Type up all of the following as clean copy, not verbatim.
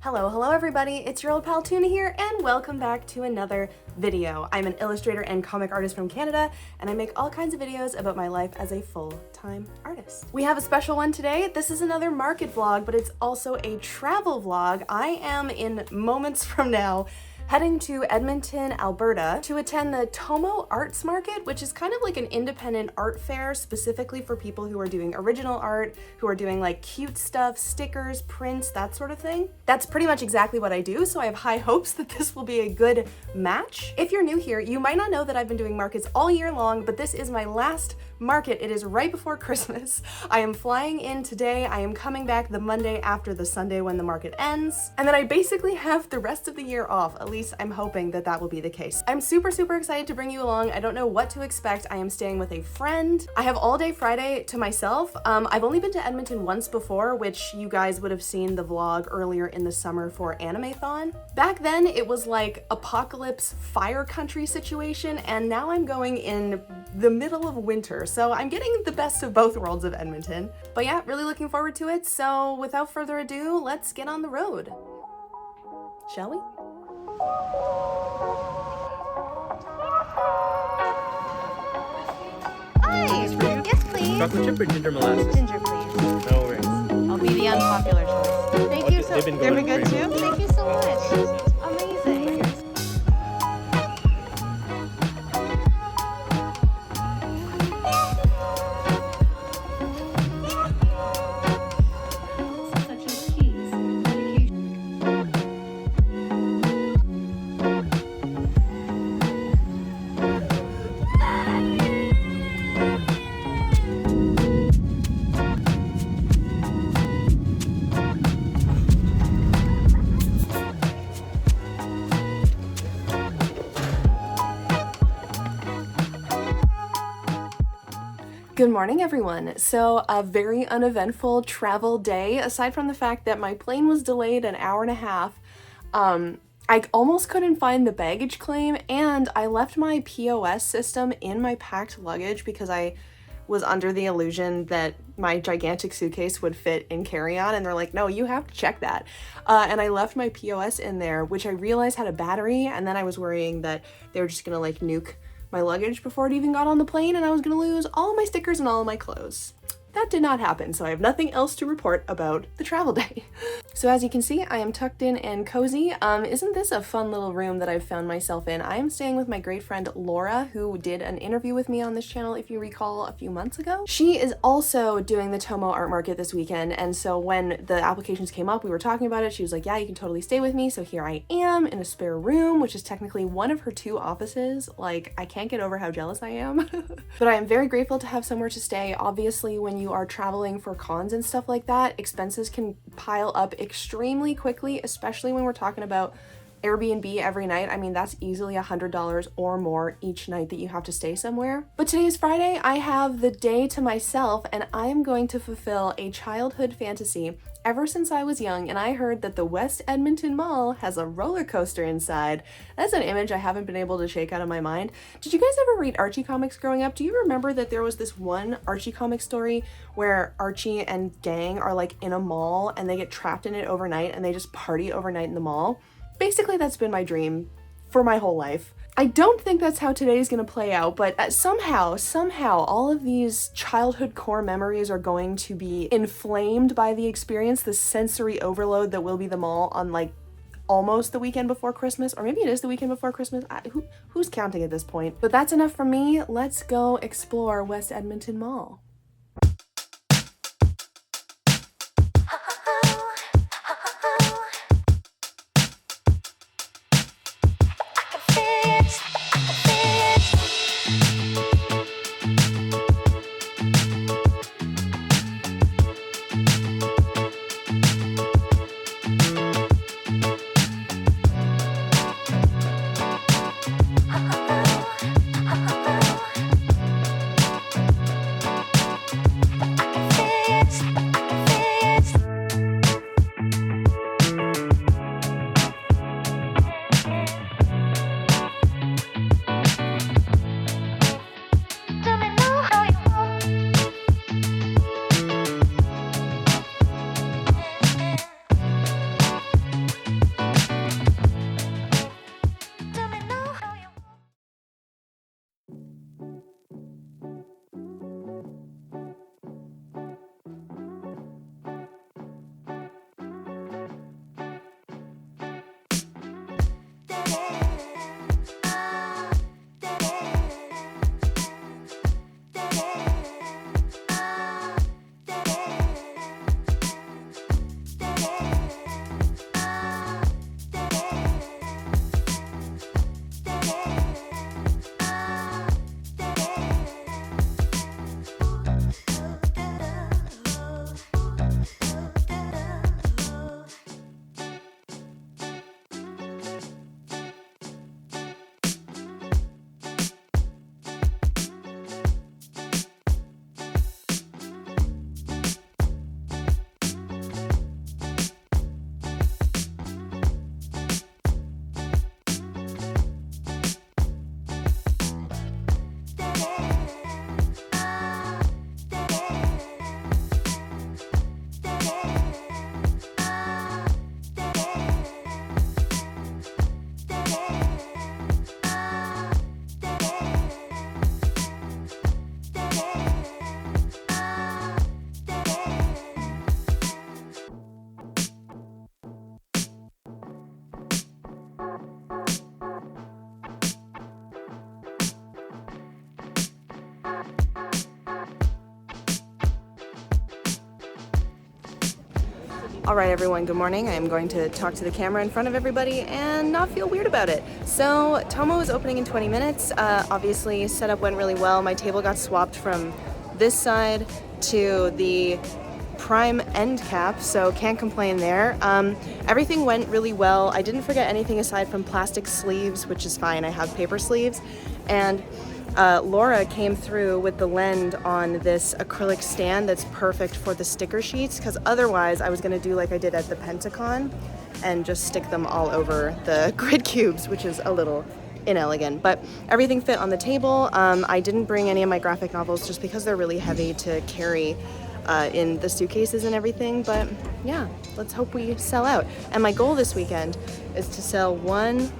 Hello everybody, it's your old pal Tuna here, and welcome back to another video. I'm an illustrator and comic artist from Canada, and I make all kinds of videos about my life as a full-time artist. We have a special one today. This is another market vlog, but it's also a travel vlog. I am in moments from now heading to Edmonton, Alberta to attend the Tomo Market, which is kind of like an independent art fair specifically for people who are doing original art, who are doing like cute stuff, stickers, prints, that sort of thing. That's pretty much exactly what I do, so I have high hopes that this will be a good match. If you're new here, you might not know that I've been doing markets all year long, but this is my last market. It is right before Christmas. I am flying in today. I am coming back the Monday after the Sunday when the market ends, and then I basically have the rest of the year off. At least I'm hoping that that will be the case. I'm super excited to bring you along. I don't know what to expect. I am staying with a friend. I have all day Friday to myself. I've only been to Edmonton once before, which you guys would have seen the vlog earlier in the summer for Animathon. Back then it was like apocalypse fire country situation, and now I'm going in the middle of winter. So I'm getting the best of both worlds of Edmonton. But yeah, really looking forward to it. So without further ado, let's get on the road. Shall we? Hi! Yes, please. Chocolate chip or ginger molasses? Ginger, please. No worries. I'll be the unpopular choice. Thank you so much. They've been good great. too? Thank you so much. Amazing. Good morning, everyone. So a very uneventful travel day, aside from the fact that my plane was delayed an hour and a half. I almost couldn't find the baggage claim, and I left my POS system in my packed luggage because I was under the illusion that my gigantic suitcase would fit in carry-on, and they're like, no, you have to check that. And I left my POS in there, which I realized had a battery, and then I was worrying that they were just gonna like nuke my luggage before it even got on the plane, and I was gonna lose all my stickers and all of my clothes. That did not happen, so I have nothing else to report about the travel day. So as you can see, I am tucked in and cozy. Isn't this a fun little room that I've found myself in? I am staying with my great friend Laura, who did an interview with me on this channel, if you recall, a few months ago. She is also doing the Tomo Art Market this weekend, and so when the applications came up, we were talking about it. She was like, yeah, you can totally stay with me. So here I am in a spare room, which is technically one of her two offices. Like, I can't get over how jealous I am. But I am very grateful to have somewhere to stay. Obviously, when you are traveling for cons and stuff like that, expenses can pile up extremely quickly, especially when we're talking about Airbnb every night. I mean, that's easily $100 or more each night that you have to stay somewhere. But today is Friday. I have the day to myself, and I am going to fulfill a childhood fantasy ever since I was young, and I heard that the West Edmonton Mall has a roller coaster inside. That's an image I haven't been able to shake out of my mind. Did you guys ever read Archie comics growing up? Do you remember that there was this one Archie comic story where Archie and gang are like in a mall and they get trapped in it overnight and they just party overnight in the mall? Basically, that's been my dream for my whole life. I don't think that's how today's gonna play out, but somehow, all of these childhood core memories are going to be inflamed by the experience, the sensory overload that will be the mall on like almost the weekend before Christmas, or maybe it is the weekend before Christmas. Who's counting at this point? But that's enough from me. Let's go explore West Edmonton Mall. Alright everyone, good morning. I am going to talk to the camera in front of everybody and not feel weird about it. So, Tomo is opening in 20 minutes. Obviously, setup went really well. My table got swapped from this side to the prime end cap, so can't complain there. Everything went really well. I didn't forget anything aside from plastic sleeves, which is fine. I have paper sleeves. And Laura came through with the lend on this acrylic stand that's perfect for the sticker sheets, because otherwise I was going to do like I did at the Pentacon and just stick them all over the grid cubes, which is a little inelegant. But everything fit on the table. I didn't bring any of my graphic novels just because they're really heavy to carry in the suitcases and everything. But yeah, let's hope we sell out. And my goal this weekend is to sell one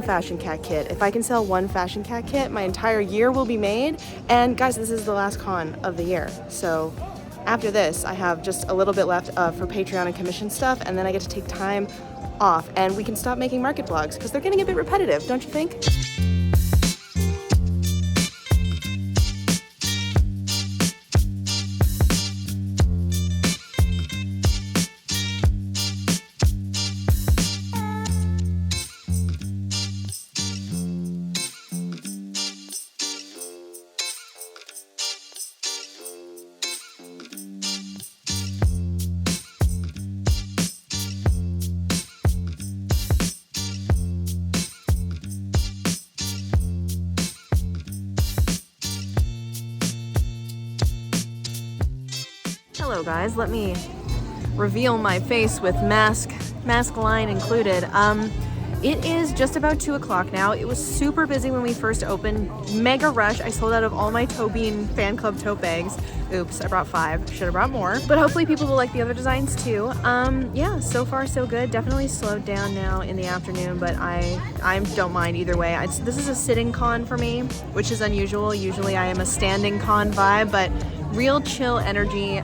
Fashion Cat kit. If I can sell one Fashion Cat kit, my entire year will be made. And guys, this is the last con of the year. So after this, I have just a little bit left for Patreon and commission stuff, and then I get to take time off and we can stop making market vlogs because they're getting a bit repetitive, don't you think? Hello guys, let me reveal my face with mask line included. It is just about 2 o'clock now. It was super busy when we first opened. Mega rush. I sold out of all my Toe Bean fan club tote bags. Oops, I brought 5. Should have brought more. But hopefully people will like the other designs too. Yeah, so far so good. Definitely slowed down now in the afternoon, but I don't mind either way. This is a sitting con for me, which is unusual. Usually I am a standing con vibe, but real chill energy.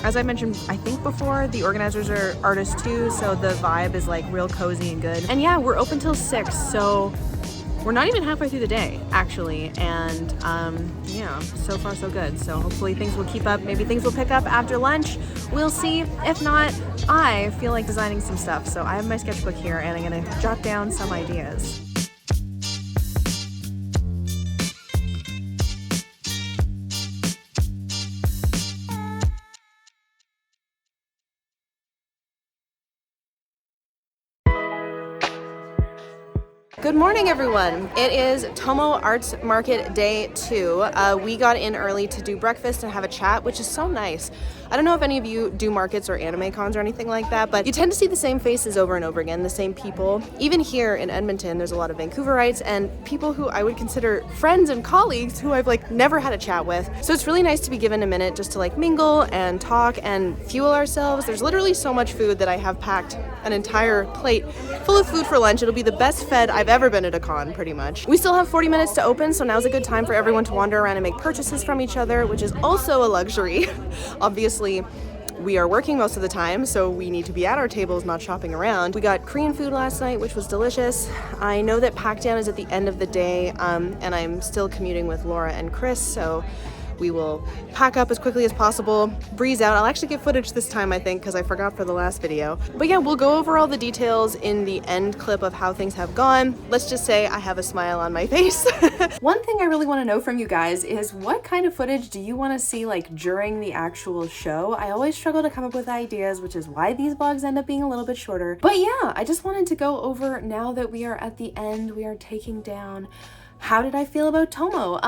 As I mentioned, I think before, the organizers are artists too, so the vibe is like real cozy and good. And yeah, we're open till 6, so we're not even halfway through the day, actually. And yeah, so far so good. So hopefully things will keep up. Maybe things will pick up after lunch. We'll see. If not, I feel like designing some stuff. So I have my sketchbook here and I'm gonna jot down some ideas. Good morning, everyone. It is Tomo Market Day 2. We got in early to do breakfast and have a chat, which is so nice. I don't know if any of you do markets or anime cons or anything like that, but you tend to see the same faces over and over again, the same people. Even here in Edmonton, there's a lot of Vancouverites and people who I would consider friends and colleagues who I've like never had a chat with. So it's really nice to be given a minute just to like mingle and talk and fuel ourselves. There's literally so much food that I have packed an entire plate full of food for lunch. It'll be the best fed I've ever been at a con, pretty much. We still have 40 minutes to open, so now's a good time for everyone to wander around and make purchases from each other, which is also a luxury. Obviously, we are working most of the time, so we need to be at our tables, not shopping around. We got Korean food last night, which was delicious. I know that pack down is at the end of the day, and I'm still commuting with Laura and Chris, so we will pack up as quickly as possible, breeze out. I'll actually get footage this time, I think, because I forgot for the last video. But yeah, we'll go over all the details in the end clip of how things have gone. Let's just say I have a smile on my face. One thing I really want to know from you guys is what kind of footage do you want to see like during the actual show? I always struggle to come up with ideas, which is why these vlogs end up being a little bit shorter. But yeah, I just wanted to go over, now that we are at the end, we are taking down, how did I feel about Tomo?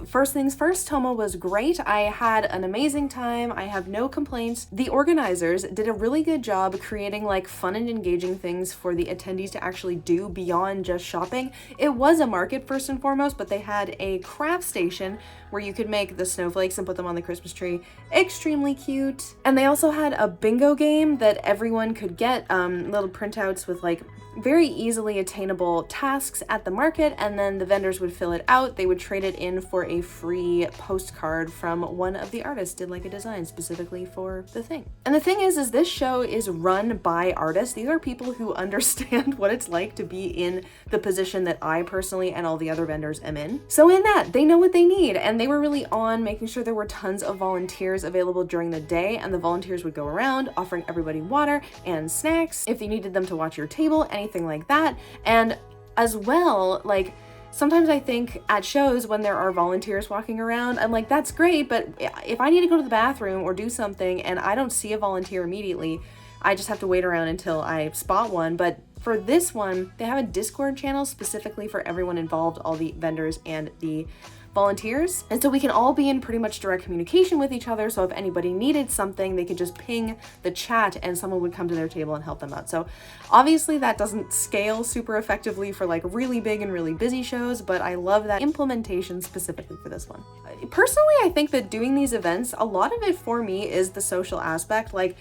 First things first, Tomo was great. I had an amazing time. I have no complaints. The organizers did a really good job creating like fun and engaging things for the attendees to actually do beyond just shopping. It was a market first and foremost, but they had a craft station where you could make the snowflakes and put them on the Christmas tree. Extremely cute. And they also had a bingo game that everyone could get, little printouts with like very easily attainable tasks at the market, and then the vendors would would fill it out, they would trade it in for a free postcard from one of the artists did like a design specifically for the thing. And the thing is this show is run by artists. These are people who understand what it's like to be in the position that I personally and all the other vendors am in. So in that, they know what they need, and they were really on making sure there were tons of volunteers available during the day, and the volunteers would go around offering everybody water and snacks if you needed them to watch your table, anything like that. And as well, like, sometimes I think at shows when there are volunteers walking around, I'm like, that's great, but if I need to go to the bathroom or do something and I don't see a volunteer immediately, I just have to wait around until I spot one. But for this one, they have a Discord channel specifically for everyone involved, all the vendors and the volunteers. And so we can all be in pretty much direct communication with each other. So if anybody needed something, they could just ping the chat and someone would come to their table and help them out. So obviously that doesn't scale super effectively for like really big and really busy shows, but I love that implementation specifically for this one. Personally, I think that doing these events, a lot of it for me is the social aspect. Like,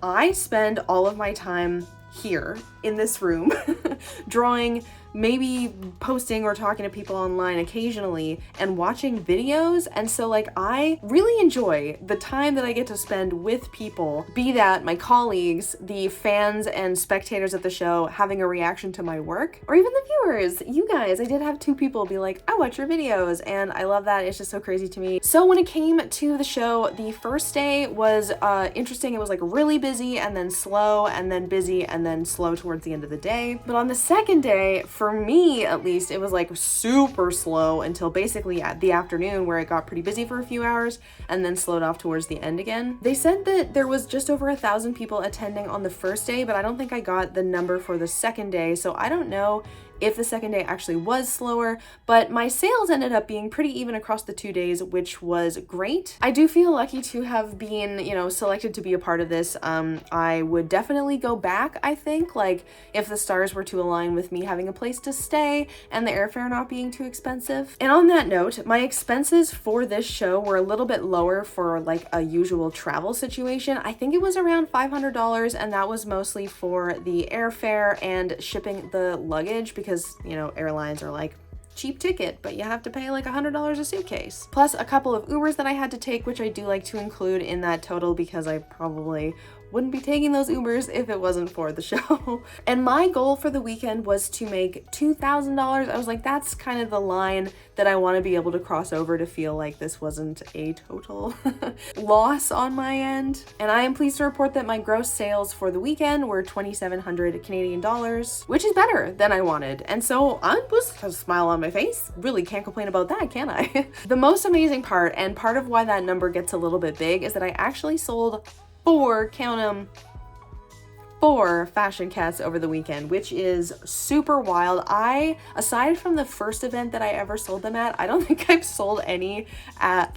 I spend all of my time here in this room drawing, maybe posting or talking to people online occasionally and watching videos. And so like, I really enjoy the time that I get to spend with people, be that my colleagues, the fans and spectators at the show having a reaction to my work, or even the viewers, you guys. I did have 2 people be like, I watch your videos, and I love that. It's just so crazy to me. So when it came to the show, the first day was interesting. It was like really busy and then slow and then busy and then slow towards the end of the day. But on the second day, for me at least, it was like super slow until basically at the afternoon, where it got pretty busy for a few hours and then slowed off towards the end again. They said that there was just over 1,000 people attending on the first day, but I don't think I got the number for the second day, so I don't know if the second day actually was slower, but my sales ended up being pretty even across the 2 days, which was great. I do feel lucky to have been, selected to be a part of this. I would definitely go back, I think, like if the stars were to align with me having a place to stay and the airfare not being too expensive. And on that note, my expenses for this show were a little bit lower for like a usual travel situation. I think it was around $500, and that was mostly for the airfare and shipping the luggage, because airlines are like, cheap ticket, but you have to pay like $100 a suitcase. Plus a couple of Ubers that I had to take, which I do like to include in that total because I probably wouldn't be taking those Ubers if it wasn't for the show. And my goal for the weekend was to make $2,000. I was like, that's kind of the line that I want to be able to cross over to feel like this wasn't a total loss on my end. And I am pleased to report that my gross sales for the weekend were 2,700 Canadian dollars, which is better than I wanted. And so I was a smile on my face. Really can't complain about that, can I? The most amazing part, and part of why that number gets a little bit big, is that I actually sold 4, count them, 4 fashion cats over the weekend, which is super wild. Aside from the first event that I ever sold them at, I don't think I've sold any at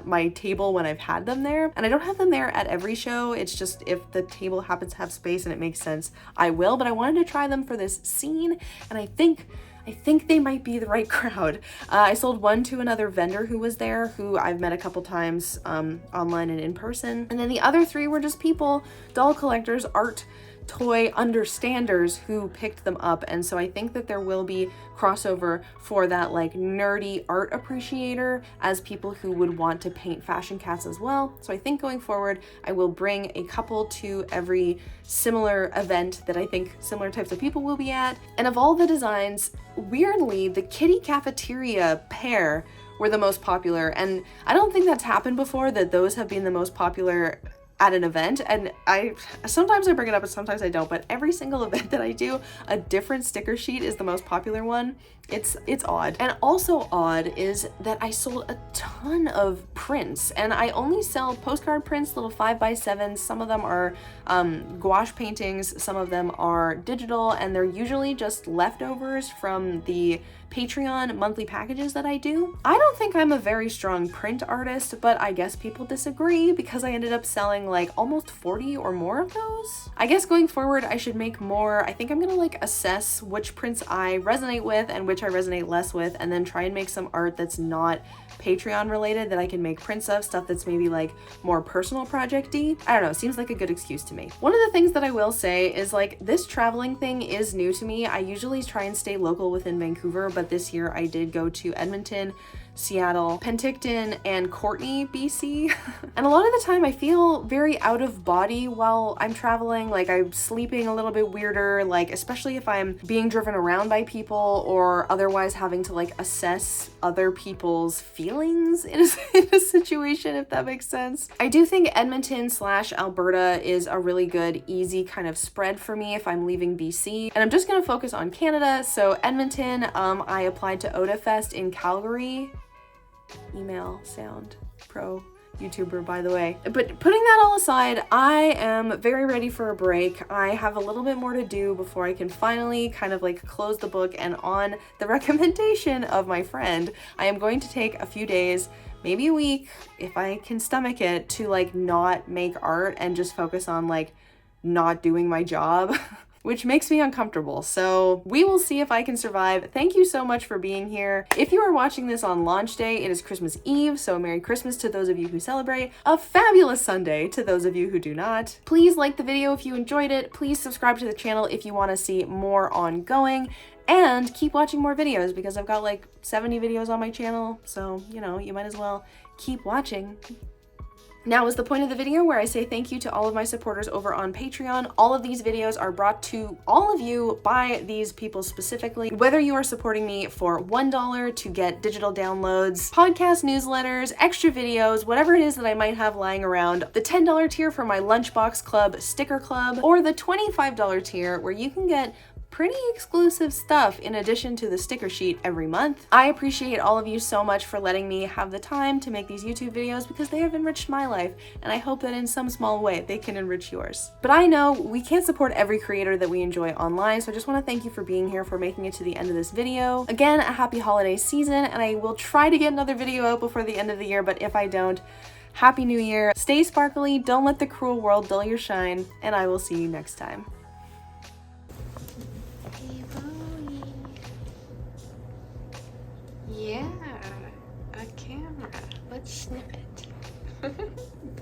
my table when I've had them there. And I don't have them there at every show. It's just if the table happens to have space and it makes sense, I will. But I wanted to try them for this scene, and I think they might be the right crowd. I sold 1 to another vendor who was there, who I've met a couple times online and in person. And then the other 3 were just people, doll collectors, art, toy understanders who picked them up. And so I think that there will be crossover for that like nerdy art appreciator as people who would want to paint fashion cats as well. So I think going forward, I will bring a couple to every similar event that I think similar types of people will be at. And of all the designs, weirdly, the kitty cafeteria pair were the most popular. And I don't think that's happened before, that those have been the most popular at an event. And sometimes I bring it up and sometimes I don't, but every single event that I do, a different sticker sheet is the most popular one. It's odd. And also odd is that I sold a ton of prints, and I only sell postcard prints, little 5x7s. Some of them are gouache paintings, some of them are digital, and they're usually just leftovers from the Patreon monthly packages that I do. I don't think I'm a very strong print artist, but I guess people disagree because I ended up selling like almost 40 or more of those. I guess going forward, I should make more. I think I'm gonna like assess which prints I resonate with and which I resonate less with, and then try and make some art that's not Patreon related that I can make prints of, stuff that's maybe like more personal project-y. I don't know, seems like a good excuse to me. One of the things that I will say is like this traveling thing is new to me. I usually try and stay local within Vancouver, but but this year I did go to Edmonton, Seattle, Penticton, and Courtney, BC. And a lot of the time I feel very out of body while I'm traveling. Like I'm sleeping a little bit weirder, like especially if I'm being driven around by people or otherwise having to like assess other people's feelings in a situation, if that makes sense. I do think Edmonton/Alberta is a really good, easy kind of spread for me if I'm leaving BC. And I'm just gonna focus on Canada. So Edmonton, I applied to OdaFest in Calgary. Email sound pro YouTuber, by the way. But putting that all aside, I am very ready for a break. I have a little bit more to do before I can finally kind of like close the book, and on the recommendation of my friend, I am going to take a few days, maybe a week, if I can stomach it, to like not make art and just focus on like not doing my job. Which makes me uncomfortable. So we will see if I can survive. Thank you so much for being here. If you are watching this on launch day, it is Christmas Eve, so Merry Christmas to those of you who celebrate. A fabulous Sunday to those of you who do not. Please like the video if you enjoyed it. Please subscribe to the channel if you want to see more ongoing. And keep watching more videos because I've got like 70 videos on my channel. So, you know, you might as well keep watching. Now is the point of the video where I say thank you to all of my supporters over on Patreon. All of these videos are brought to all of you by these people specifically. Whether you are supporting me for $1 to get digital downloads, podcast newsletters, extra videos, whatever it is that I might have lying around, the $10 tier for my Lunchbox Club sticker club, or the $25 tier where you can get pretty exclusive stuff in addition to the sticker sheet every month. I appreciate all of you so much for letting me have the time to make these YouTube videos because they have enriched my life, and I hope that in some small way they can enrich yours. But I know we can't support every creator that we enjoy online, so I just want to thank you for being here, for making it to the end of this video. Again, a happy holiday season, and I will try to get another video out before the end of the year, but if I don't, Happy New Year. Stay sparkly, don't let the cruel world dull your shine, and I will see you next time. Yeah, a camera. Let's snip it.